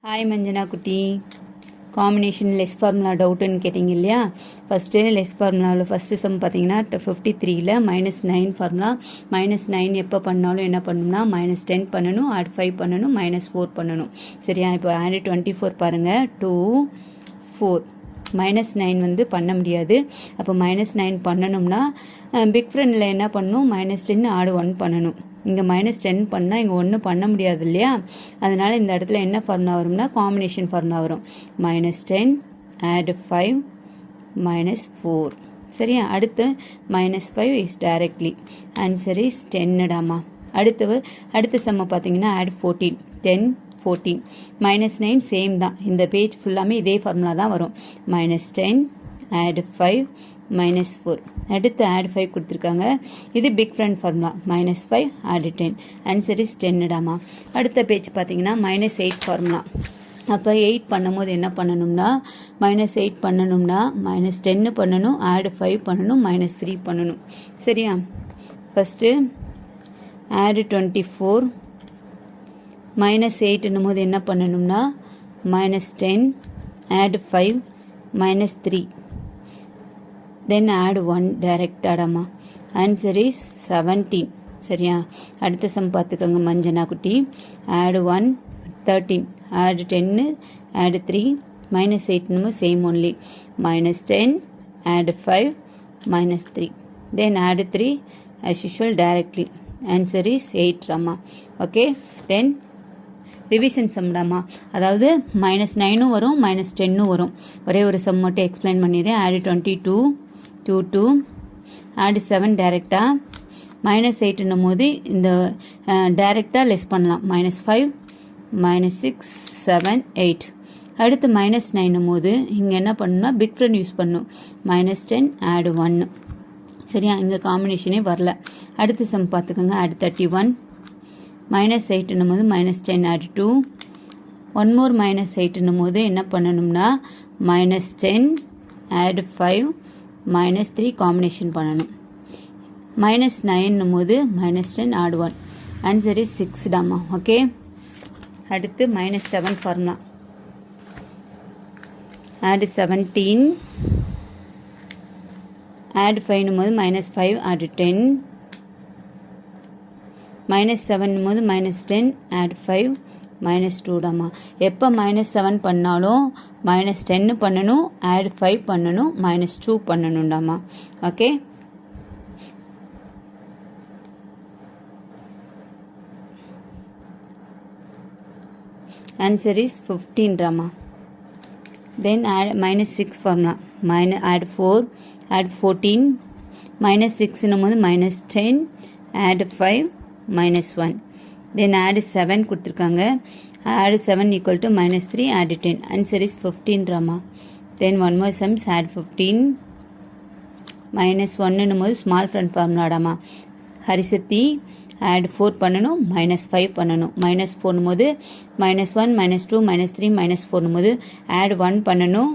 Hi Manjana குட்டி, combination less formula டவுட்டுன்னு கேட்டிங்க இல்லையா. ஃபஸ்ட்டு லெஸ் ஃபார்முலாவில் ஃபஸ்ட்டு சம் பார்த்தீங்கன்னா 53ல் -9 ஃபார்முலா. -9 எப்போ பண்ணாலும் என்ன பண்ணணும்னா -10 பண்ணணும், add 5 பண்ணணும், -4 பண்ணணும். சரியா? இப்போ add 24 பாருங்கள், 2 4. -9 வந்து பண்ண முடியாது. அப்போ -9 பண்ணணும்னா பிக் ஃப்ரெண்டில் என்ன பண்ணணும், -10 add 1 பண்ணணும். இங்கே -10 பண்ணால் இங்கே ஒன்றும் பண்ண முடியாது இல்லையா. அதனால் இந்த இடத்துல என்ன ஃபார்முலா வரும்னா காம்பினேஷன் ஃபார்முலா வரும். -10 add 5 -4. சரியா? அடுத்து -5 இஸ் டைரக்ட்லி. ஆன்சர் இஸ் 10டாமா. அடுத்த சம்ம பார்த்தீங்கன்னா add 14. 10 14. -9 சேம் தான். இந்த பேஜ் ஃபுல்லாமே இதே ஃபார்முலா தான் வரும். -10 add 5 -4. அடுத்து add 5 கொடுத்துருக்காங்க. இது big friend formula. -5 add 10. Answer is 10டாமா. அடுத்த பேஜ் பார்த்தீங்கன்னா -8 ஃபார்முலா. அப்போ 8 பண்ணும்போது என்ன பண்ணணும்னா -8 பண்ணணும்னா -10 பண்ணணும், add 5 பண்ணணும், -3 பண்ணணும். சரியா? ஃபஸ்ட்டு add 24 -8 போது என்ன பண்ணணும்னா -10 add 5 -3 then add 1 டைரக்டாடாமா. Answer is 17. சரியா? அடுத்த சம் பார்த்துக்கோங்க மஞ்சனா குட்டி. add 1 13 add 10 add 3 -8 same only. -10 add 5 -3 then add 3 as usual directly. Answer is 8 ராமா. ஓகே, தென் ரிவிஷன் சம்டாமா. அதாவது -9 வரும், -10 வரும். ஒரே ஒரு சம் மட்டும் எக்ஸ்பிளைன் பண்ணிடுறேன். add 22 2 add 7 டைரெக்டாக. -8 போது இந்த டைரெக்டாக லெஸ் பண்ணலாம். -5 -6 7 8. அடுத்து -9 போது இங்கே என்ன பண்ணணும்னா பிக் ஃப்ரெண்ட் யூஸ் பண்ணணும். -10 add 1. சரியா? இங்கே காம்பினேஷனே வரல. அடுத்த சம் பார்த்துக்கோங்க. add 31 -8 போது -10 add 2. ஒன் மோர் -8 போது என்ன பண்ணணும்னா -10 add 5 -3 காம்பினேஷன் பண்ணணும். -9 போது -10 add 1. ஆன்சர் இஸ் 6டாமா. ஓகே, அடுத்து -7 ஃபார்முலா. add 17 add 5 போது -5 add 10. -7 போது -10 add 5 -2டாமா. எப்போ -7 பண்ணாலும் -10 பண்ணணும், add 5 பண்ணணும், -2 பண்ணணும்டாமா. ஓகே, ஆன்சர் இஸ் 15டாமா. Then add -6 formula. add 4 add 14 -6 போது -10 add 5 -1 then add 7 கொடுத்துருக்காங்க. add 7 equal to -3 add 10. answer is 15 Rama. then one more sums. add 15 -1 போது ஸ்மால் ஃப்ரெண்ட் ஃபார்முலாடாமா. ஹரிசக்தி add 4 பண்ணணும், -5 பண்ணணும். -4 போது -1 -2 -3 -4 போது add 1 பண்ணணும்,